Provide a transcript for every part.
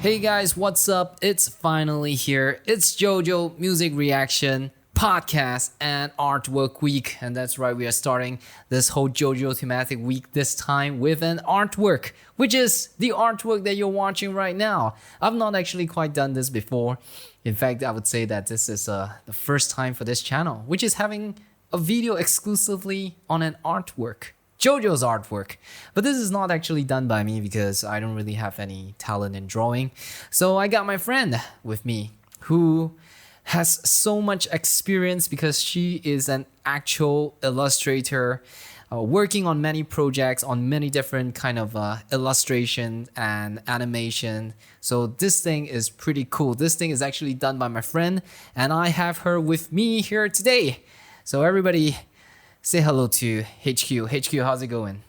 Hey guys, what's up? It's finally here. It's JoJo Music Reaction Podcast and Artwork Week. And that's right, we are starting this whole JoJo thematic week this time with an artwork, which is the artwork that you're watching right now. I've not actually quite done this before. In fact, I would say that this is the first time for this channel, which is having a video exclusively on an artwork. JoJo's artwork. But this is not actually done by me because I don't really have any talent in drawing. So I got my friend with me who has so much experience because she is an actual illustrator working on many projects on many different kind of illustration and animation. So this thing is pretty cool. This thing is actually done by my friend and I have her with me here today. So everybody say hello to HQ. HQ, how's it going?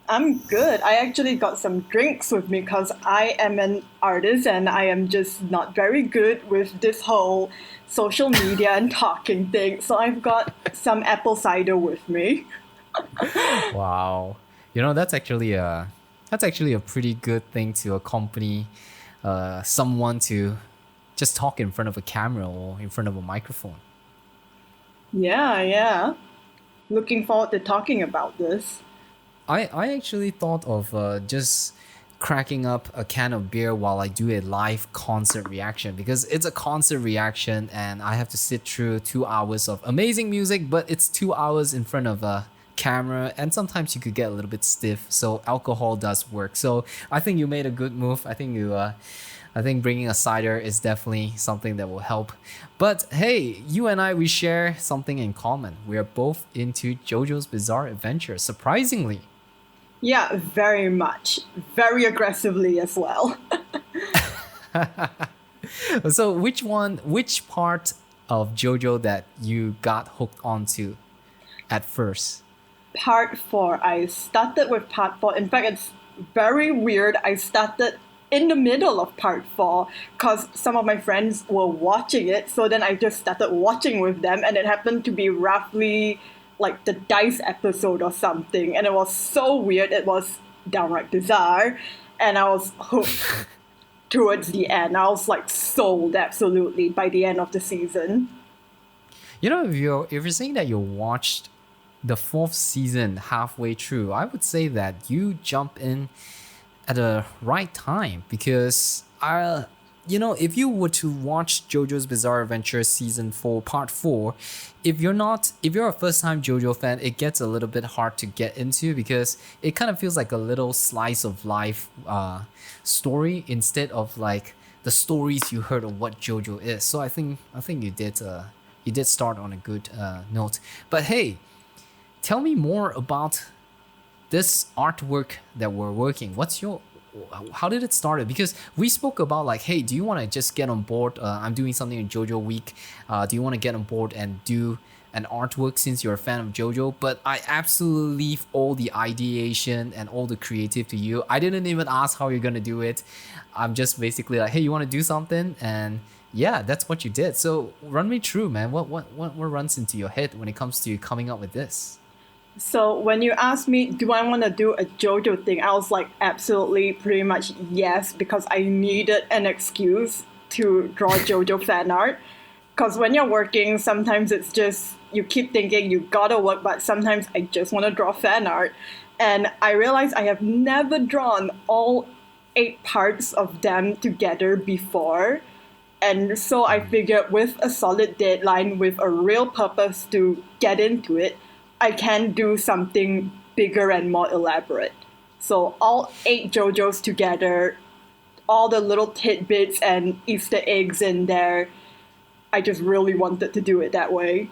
I'm good. I actually got some drinks with me because I am an artist and I am just not very good with this whole social media and talking thing. So I've got some apple cider with me. Wow. You know, that's actually a pretty good thing to accompany someone to just talk in front of a camera or in front of a microphone. Yeah. Looking forward to talking about this. I actually thought of just cracking up a can of beer while I do a live concert reaction because it's a concert reaction and I have to sit through 2 hours of amazing music, but it's 2 hours in front of a camera and sometimes you could get a little bit stiff, so alcohol does work. So I think you made a good move. I think bringing a cider is definitely something that will help. But hey, you and I, we share something in common. We are both into JoJo's Bizarre Adventure, surprisingly. Yeah, very much. Very aggressively as well. So which part of JoJo that you got hooked onto at first? Part 4. I started with part 4. In fact, it's very weird. I started in the middle of part 4 because some of my friends were watching it, so then I just started watching with them and it happened to be roughly like the Dice episode or something and it was so weird. It was downright bizarre and I was hooked towards the end. I was like sold absolutely by the end of the season. You know, if you're saying that you watched the 4th season halfway through, I would say that you jump in at the right time because if you were to watch JoJo's Bizarre Adventure season 4 part 4, if you're a first time JoJo fan, it gets a little bit hard to get into because it kind of feels like a little slice of life story instead of like the stories you heard of what JoJo is. So I think you did start on a good note. But hey, tell me more about this artwork that we're working. How did it start? Because we spoke about like, hey, do you want to just get on board? I'm doing something in JoJo week. Do you want to get on board and do an artwork since you're a fan of JoJo? But I absolutely leave all the ideation and all the creative to you. I didn't even ask how you're gonna do it. I'm just basically like, hey, you want to do something? And yeah, that's what you did. So run me through, man. What runs into your head when it comes to coming up with this? So when you asked me, do I want to do a JoJo thing, I was like, absolutely, pretty much yes, because I needed an excuse to draw JoJo fan art. Because when you're working, sometimes it's just, you keep thinking you gotta work, but sometimes I just want to draw fan art. And I realized I have never drawn all 8 parts of them together before. And so I figured with a solid deadline, with a real purpose to get into it, I can do something bigger and more elaborate. So all 8 JoJo's together, all the little tidbits and Easter eggs in there, I just really wanted to do it that way.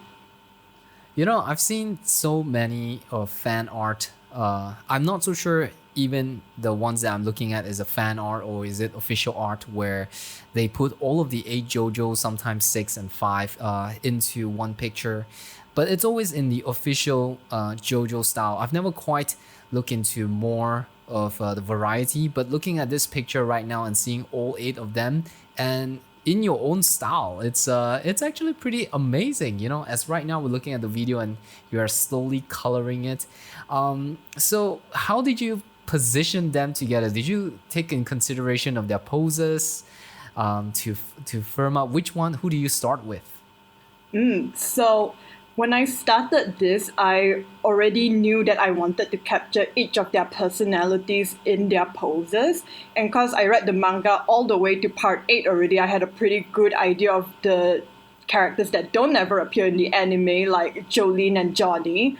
You know, I've seen so many of fan art. I'm not so sure even the ones that I'm looking at is a fan art or is it official art where they put all of the 8 JoJo, sometimes 6 and 5 into one picture. But it's always in the official JoJo style. I've never quite looked into more of the variety, but looking at this picture right now and seeing all 8 of them and in your own style, it's actually pretty amazing. You know, as right now we're looking at the video and you are slowly coloring it. So how did you position them together? Did you take in consideration of their poses to firm up which one? Who do you start with? So when I started this, I already knew that I wanted to capture each of their personalities in their poses. And because I read the manga all the way to part 8 already, I had a pretty good idea of the characters that don't ever appear in the anime, like Jolyne and Johnny.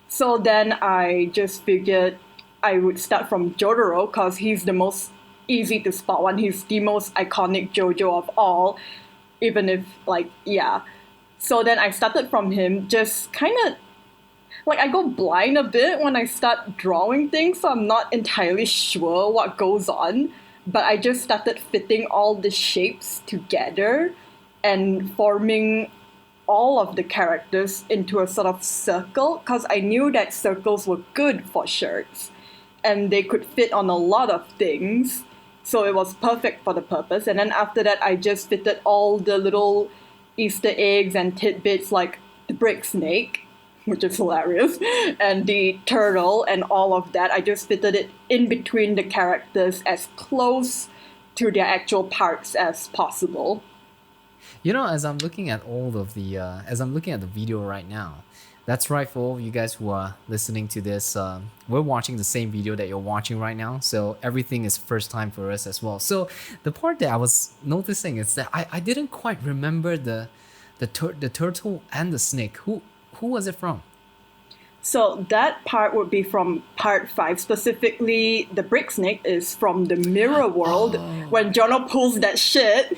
So then I just figured I would start from Jotaro because he's the most easy to spot one. He's the most iconic JoJo of all, even if, like, yeah. So then I started from him, just kind of, like, I go blind a bit when I start drawing things, so I'm not entirely sure what goes on. But I just started fitting all the shapes together and forming all of the characters into a sort of circle, because I knew that circles were good for shirts, and they could fit on a lot of things. So it was perfect for the purpose. And then after that, I just fitted all the little Easter eggs and tidbits like the brick snake, which is hilarious, and the turtle and all of that. I just fitted it in between the characters as close to their actual parts as possible. You know, as I'm looking at as I'm looking at the video right now, that's right, for all you guys who are listening to this, we're watching the same video that you're watching right now, so everything is first time for us as well. So the part that I was noticing is that I didn't quite remember the turtle and the snake. Who was it from? So that part would be from part 5. Specifically, the brick snake is from the mirror world when Giorno pulls that shit.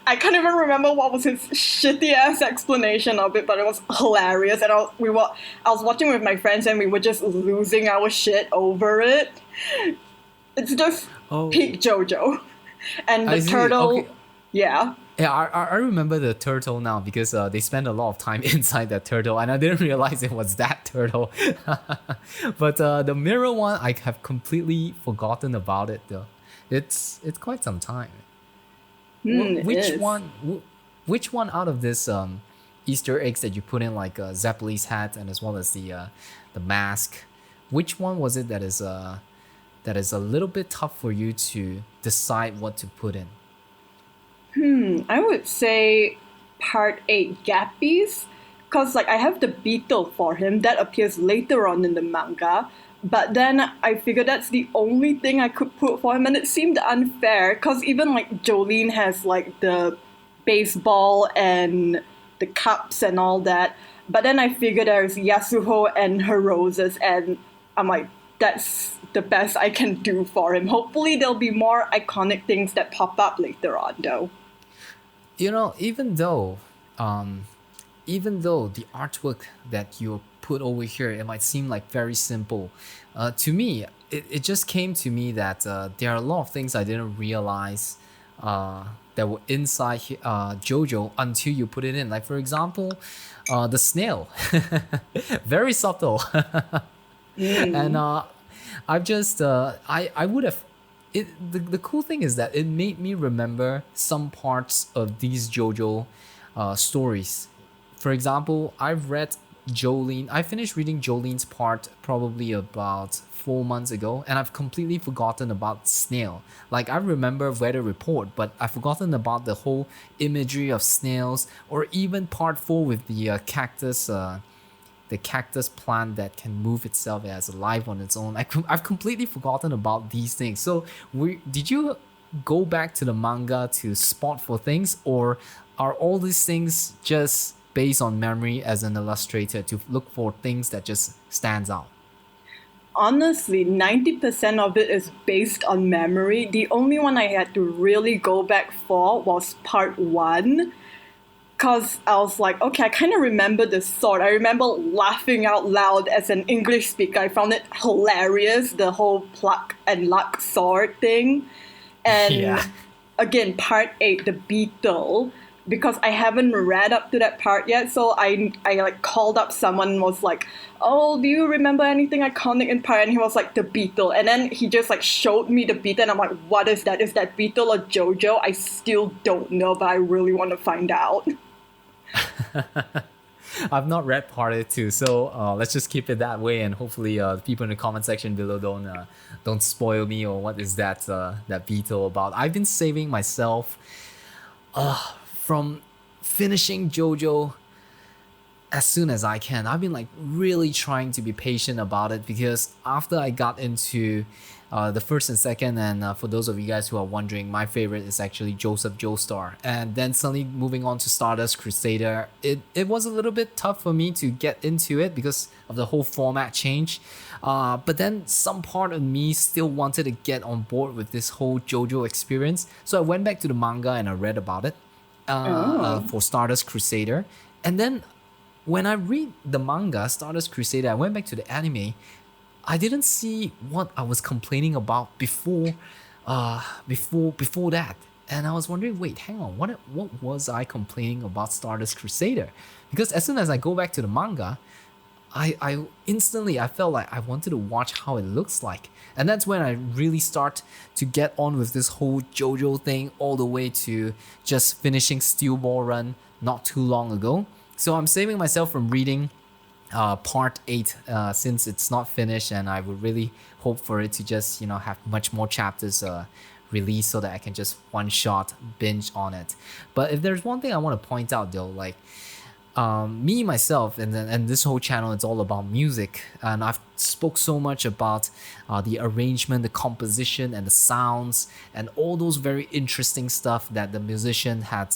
I can't even remember what was his shitty ass explanation of it, but it was hilarious. And I was watching with my friends, and we were just losing our shit over it. It's just peak JoJo, and the turtle. Okay. Yeah. Yeah, I remember the turtle now because they spent a lot of time inside that turtle, and I didn't realize it was that turtle. But the mirror one, I have completely forgotten about it though. It's quite some time. Which one out of this Easter eggs that you put in, like Zeppelin's hat and as well as the mask, which one was it that is a little bit tough for you to decide what to put in? I would say part 8 Gappies, because like I have the beetle for him that appears later on in the manga. But then I figured that's the only thing I could put for him, and it seemed unfair because even like Jolyne has like the baseball and the cups and all that. But then I figured there's Yasuho and her roses, and I'm like, that's the best I can do for him. Hopefully there'll be more iconic things that pop up later on though. You know, even though the artwork that you put over here, it might seem like very simple. To me, it just came to me that there are a lot of things I didn't realize that were inside JoJo until you put it in. Like for example, the snail, very subtle. And I've just I would have. The cool thing is that it made me remember some parts of these JoJo stories. For example, I've read Jolyne. I finished reading Jolyne's part probably about 4 months ago, and I've completely forgotten about snail. Like I remember weather report, but I've forgotten about the whole imagery of snails, or even part 4 with the cactus plant that can move itself as alive on its own. I've completely forgotten about these things. So did you go back to the manga to spot for things, or are all these things just based on memory as an illustrator to look for things that just stands out? Honestly, 90% of it is based on memory. The only one I had to really go back for was part 1. Because I was like, okay, I kind of remember the sword. I remember laughing out loud as an English speaker. I found it hilarious, the whole pluck and luck sword thing. And again, part 8, the beetle. Because I haven't read up to that part yet, so I like called up someone and was like, oh, do you remember anything iconic in part? And he was like, the beetle. And then he just like showed me the beetle, and I'm like, what is that? Is that beetle or JoJo? I still don't know, but I really want to find out. I've not read part 2, so let's just keep it that way, and hopefully, the people in the comment section below don't spoil me or what is that veto about. I've been saving myself from finishing JoJo as soon as I can. I've been like really trying to be patient about it, because after I got into the first and second, and for those of you guys who are wondering, my favorite is actually Joestar, and then suddenly moving on to Stardust Crusader, it was a little bit tough for me to get into it because of the whole format change. But then some part of me still wanted to get on board with this whole JoJo experience, so I went back to the manga and I read about it for Stardust Crusader, and then when I read the manga Stardust Crusader, I went back to the anime. I didn't see what I was complaining about before that, and I was wondering, wait, hang on, what was I complaining about Stardust Crusader? Because as soon as I go back to the manga, I instantly I felt like I wanted to watch how it looks like, and that's when I really start to get on with this whole JoJo thing, all the way to just finishing Steel Ball Run not too long ago. So I'm saving myself from reading part 8 since it's not finished, and I would really hope for it to just have much more chapters released so that I can just one shot binge on it. But if there's one thing I want to point out though, like me myself and this whole channel, it's all about music, and I've spoke so much about the arrangement, the composition, and the sounds, and all those very interesting stuff that the musician had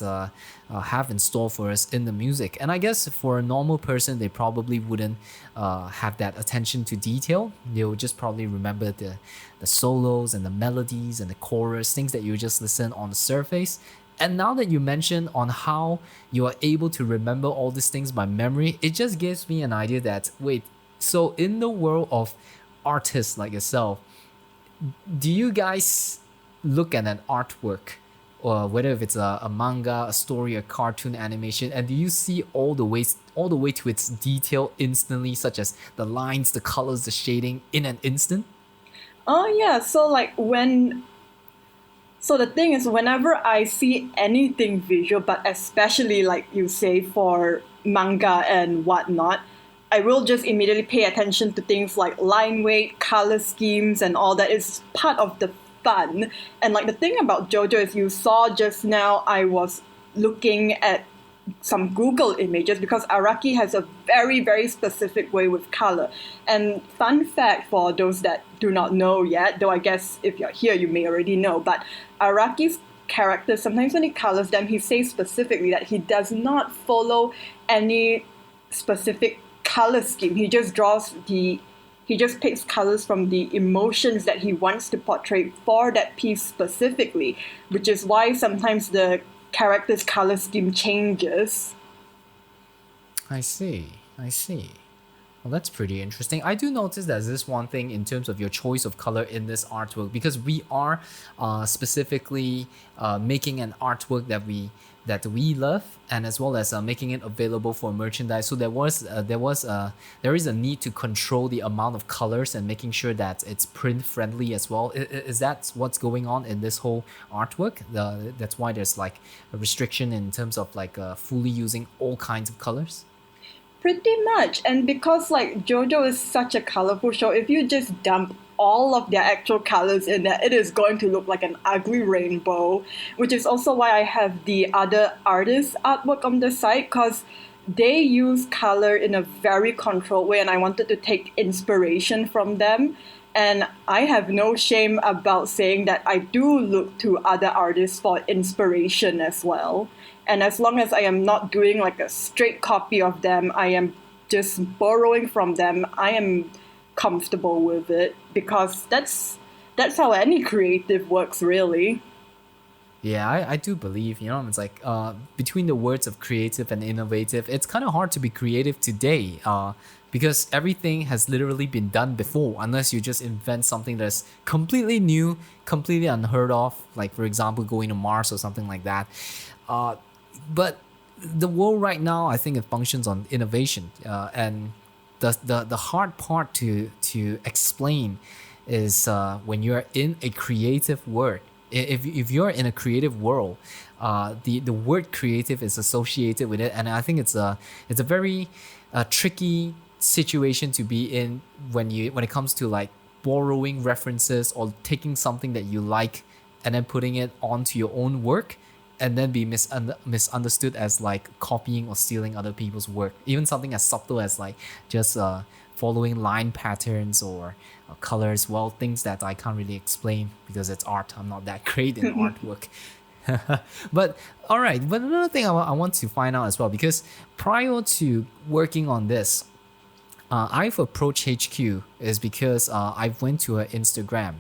have in store for us in the music. And I guess for a normal person, they probably wouldn't have that attention to detail. They'll just probably remember the solos and the melodies and the chorus, things that you just listen on the surface. And now that you mention on how you are able to remember all these things by memory, it just gives me an idea that, wait, so in the world of artists like yourself, do you guys look at an artwork, or whether if it's a manga, a story, a cartoon, animation, and do you see all the way to its detail instantly, such as the lines, the colors, the shading in an instant? Oh yeah, so the thing is, whenever I see anything visual, but especially like you say for manga and whatnot, I will just immediately pay attention to things like line weight, color schemes, and all that. Is part of the fun. And like the thing about JoJo is, you saw just now, I was looking at some Google images because Araki has a very, very specific way with color. And fun fact for those that do not know yet, though I guess if you're here you may already know, but Araki's characters, sometimes when he colors them, he says specifically that he does not follow any specific color scheme. He just picks colors from the emotions that he wants to portray for that piece specifically, which is why sometimes the character's color scheme changes. I see. Well, that's pretty interesting. I do notice that there's one thing in terms of your choice of color in this artwork, because we are specifically making an artwork that we love, and as well as making it available for merchandise. So there is a need to control the amount of colors and making sure that it's print friendly as well. Is that what's going on in this whole artwork? That's why there's like a restriction in terms of like fully using all kinds of colors? Pretty much. And because like JoJo is such a colorful show, if you just dump all of their actual colors in there, it is going to look like an ugly rainbow, which is also why I have the other artists' artwork on the site, because they use color in a very controlled way, and I wanted to take inspiration from them. And I have no shame about saying that I do look to other artists for inspiration as well. And as long as I am not doing like a straight copy of them, I am just borrowing from them, I am comfortable with it, because that's how any creative works, really. Yeah, I do believe, it's like between the words of creative and innovative, it's kind of hard to be creative today because everything has literally been done before, unless you just invent something that's completely new, completely unheard of, like for example, going to Mars or something like that. But the world right now, I think it functions on innovation, and the hard part to explain is when you're in a creative work, if you're in a creative world, the word creative is associated with it, and I think it's a very tricky situation to be in when it comes to like borrowing references or taking something that you like and then putting it onto your own work and then be misunderstood as like copying or stealing other people's work. Even something as subtle as like just following line patterns or colors, well, things that I can't really explain because it's art. I'm not that great in artwork. But all right, but another thing I want to find out as well, because prior to working on this, I've approached HQ is because I went to her Instagram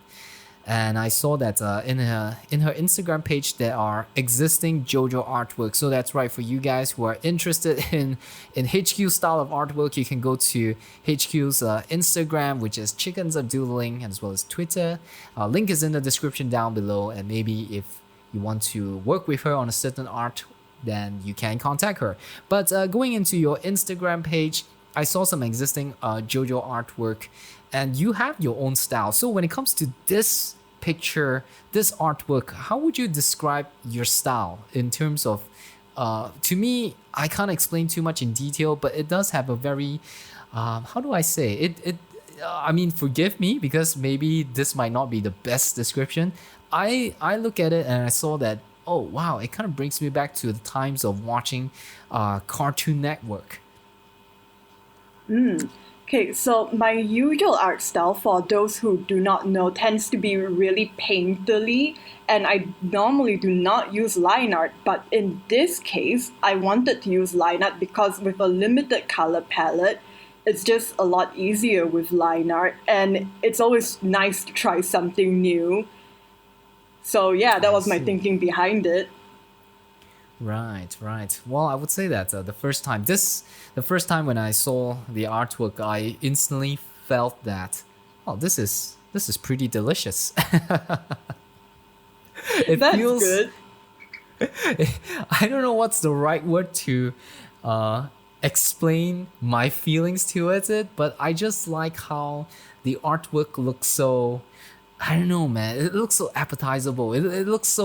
and I saw that in her Instagram page there are existing JoJo artwork. So that's right, for you guys who are interested in HQ style of artwork, you can go to HQ's Instagram, which is Chickens Are Doodling, as well as Twitter. Link is in the description down below, and maybe if you want to work with her on a certain art, then you can contact her. But going into your Instagram page, I saw some existing JoJo artwork, and you have your own style. So when it comes to this picture, this artwork, how would you describe your style in terms of, to me, I can't explain too much in detail, but it does have a very, how do I say it? I mean, forgive me because maybe this might not be the best description. I look at it and I saw that, oh wow, it kind of brings me back to the times of watching Cartoon Network. Okay, so my usual art style, for those who do not know, tends to be really painterly, and I normally do not use line art, but in this case, I wanted to use line art because with a limited color palette, it's just a lot easier with line art, and it's always nice to try something new. So yeah, that was my thinking behind it. Right. Well, I would say that the first time when I saw the artwork, I instantly felt that, oh, this is pretty delicious. That's good. I don't know what's the right word to explain my feelings towards it, but I just like how the artwork looks so, I don't know, man. It looks so appetizable. It looks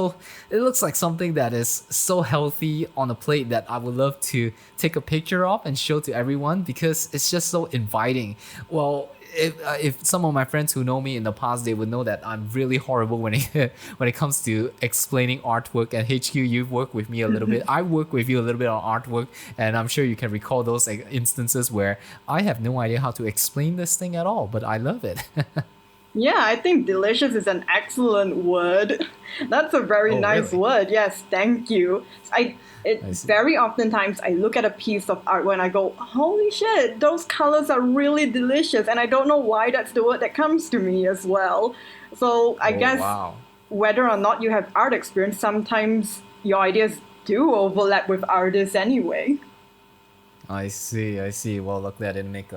like something that is so healthy on a plate that I would love to take a picture of and show to everyone because it's just so inviting. Well, if some of my friends who know me in the past, they would know that I'm really horrible when it comes to explaining artwork. And HQ, you've worked with me a little bit. I work with you a little bit on artwork, and I'm sure you can recall those instances where I have no idea how to explain this thing at all, but I love it. Yeah, I think delicious is an excellent word. That's a very nice word. Yes, thank you. Very oftentimes I look at a piece of art and I go, holy shit, those colors are really delicious. And I don't know why that's the word that comes to me as well. So I guess whether or not you have art experience, sometimes your ideas do overlap with artists anyway. I see. Well, look, that didn't make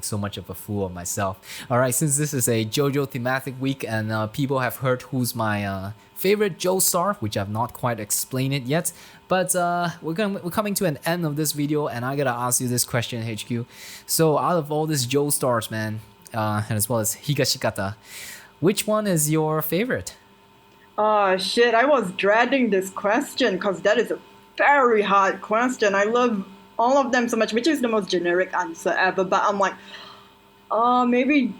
so much of a fool of myself. All right, since this is a JoJo thematic week and people have heard who's my favorite joestar, which I've not quite explained it yet, but we're coming to an end of this video, and I gotta ask you this question, HQ. So out of all these joestars, man, and as well as higashikata, which one is your favorite? Oh shit, I was dreading this question because that is a very hard question. I love all of them so much, which is the most generic answer ever, but I'm like, maybe,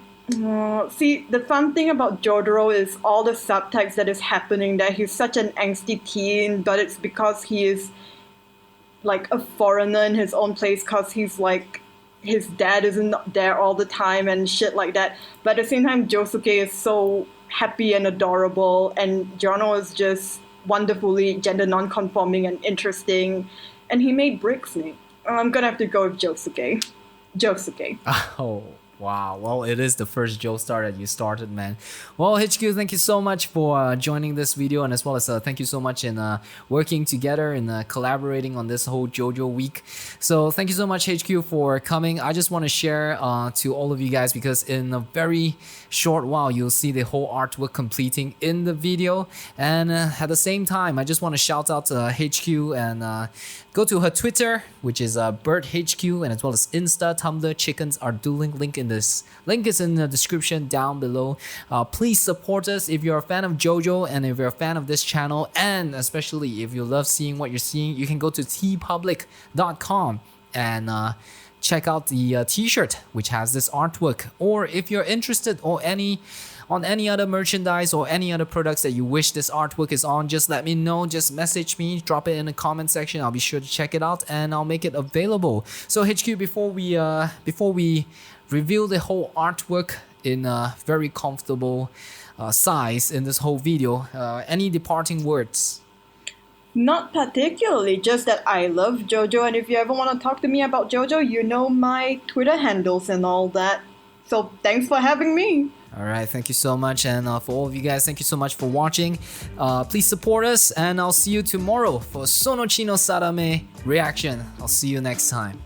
see, the fun thing about Jotaro is all the subtext that is happening there. He's such an angsty teen, but it's because he is like a foreigner in his own place because he's like, his dad isn't there all the time and shit like that. But at the same time, Josuke is so happy and adorable, and Giorno is just wonderfully gender non-conforming and interesting, and he made bricks me. I'm gonna have to go with Josuke. Oh, wow. Well, it is the first joestar that you started, man. Well, HQ, thank you so much for joining this video, and as well as thank you so much in working together and collaborating on this whole JoJo week. So thank you so much, HQ, for coming. I just want to share to all of you guys, because in a very short while, you'll see the whole artwork completing in the video. And at the same time, I just want to shout out to HQ and Go to her Twitter, which is BirdHQ, and as well as Insta, Tumblr, Chickens are dueling. Link is in the description down below. Please support us if you're a fan of JoJo and if you're a fan of this channel, and especially if you love seeing what you're seeing, you can go to tpublic.com and check out the t-shirt which has this artwork. Or if you're interested on any other merchandise or any other products that you wish this artwork is on, just let me know. Just message me, drop it in the comment section. I'll be sure to check it out and I'll make it available. So HQ, before we reveal the whole artwork in a very comfortable size in this whole video, any departing words? Not particularly, just that I love JoJo, and if you ever want to talk to me about JoJo, you know my Twitter handles and all that. So thanks for having me. Alright, thank you so much, and for all of you guys, thank you so much for watching. Please support us, and I'll see you tomorrow for Sonochi no Sadame reaction. I'll see you next time.